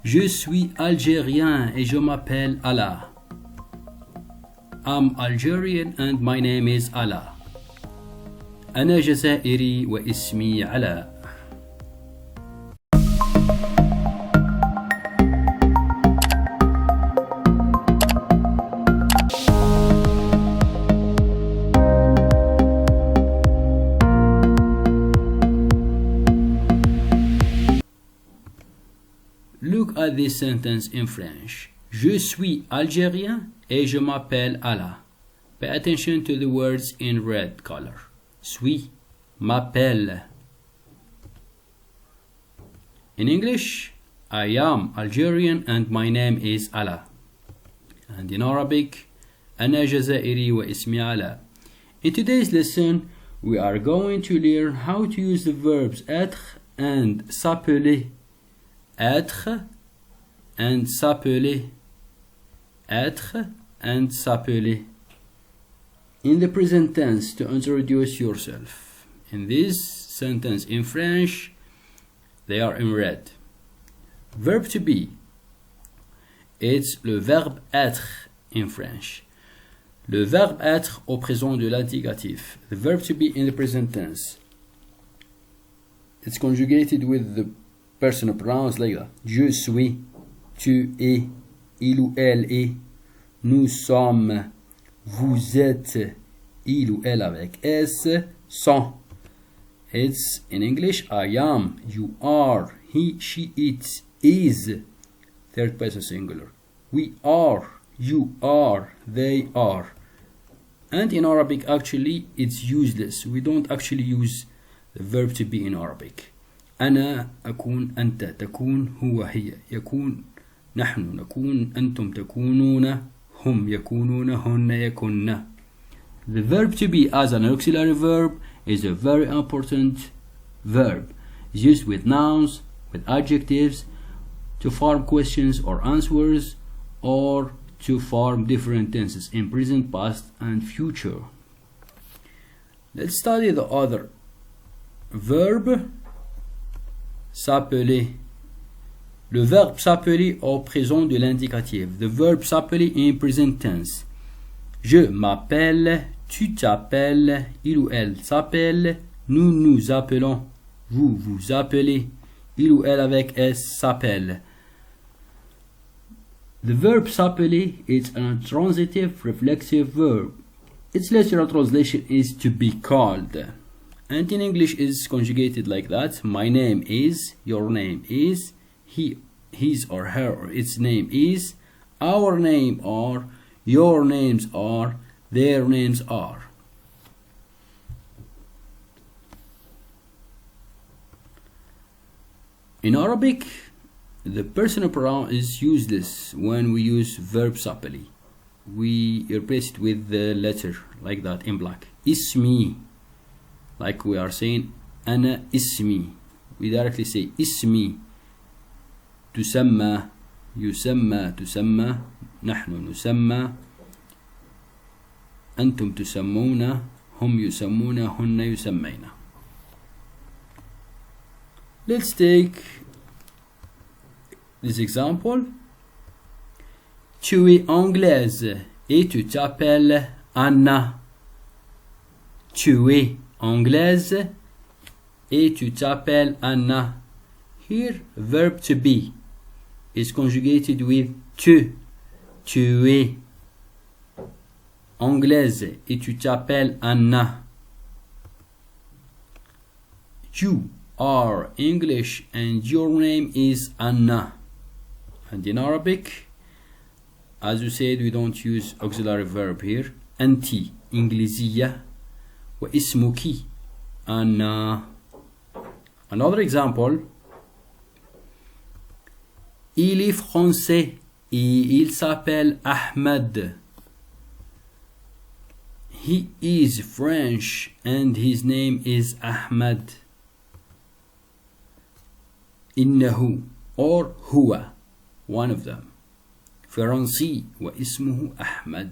Je suis algérien et je m'appelle Alaa. I'm Algerian and my name is Alaa. أنا جزائري واسمي علاء. Look at this sentence in French. Je suis algérien et je m'appelle Alaa. Pay attention to the words in red color. Suis, m'appelle. In English, I am Algerian and my name is Alaa. And in Arabic, أنا جزائري واسمي علاء. In today's lesson, we are going to learn how to use the verbs être and s'appeler. Être and s'appeler. Être and s'appeler. In the present tense to introduce yourself. In this sentence in French, they are in red. Verb to be. It's le verbe être in French. Le verbe être au présent de l'indicatif. The verb to be in the present tense. It's conjugated with the personal pronouns like that. Je suis, tu es, il ou elle est, nous sommes, vous êtes, il ou elle avec S, sont. It's in English, I am, you are, he, she, it, is, third person singular. We are, you are, they are. And in Arabic, actually, it's useless. We don't actually use the verb to be in Arabic. أنا أكون أنت تكون هو هي يكون نحن نكون أنتم تكونون هم يكونون هن يكن. The verb to be as an auxiliary verb is a very important verb. It's used with nouns, with adjectives, to form questions or answers, or to form different tenses in present, past, and future. Let's study the other verb. S'appeler. Le verbe s'appeler au présent de l'indicatif. The verb s'appeler in present tense. Je m'appelle, tu t'appelles, il ou elle s'appelle, nous nous appelons, vous vous appelez, il ou elle avec S s'appelle. The verb s'appeler is an intransitive reflexive verb. Its literal translation is to be called. And in English is conjugated like that. My name is, your name is, his or her or its name is, our name are, your names are, their names are. In Arabic, the personal pronoun is useless when we use verb s'appeler. We replace it with the letter like that in black. Ismi. Like we are saying, أنا اسمي. We directly say اسمي. تسمى, يسمى, تسمى, نحن نسمى, أنتم تسمون, هم يسمون, هن يسمين. Let's take this example. Tu es anglaise et tu t'appelles Anna. Tu es anglaise et tu t'appelles Anna. Here, verb to be is conjugated with tu. Tu es anglaise et tu t'appelles Anna. You are English and your name is Anna. And in Arabic, as you said, we don't use auxiliary verb here. أنتِ إنجليزية واسمك أنا. Another example. Il est français et il s'appelle Ahmed. He is French and his name is Ahmed. إنه or هو, one of them. فرنسي واسمه أحمد.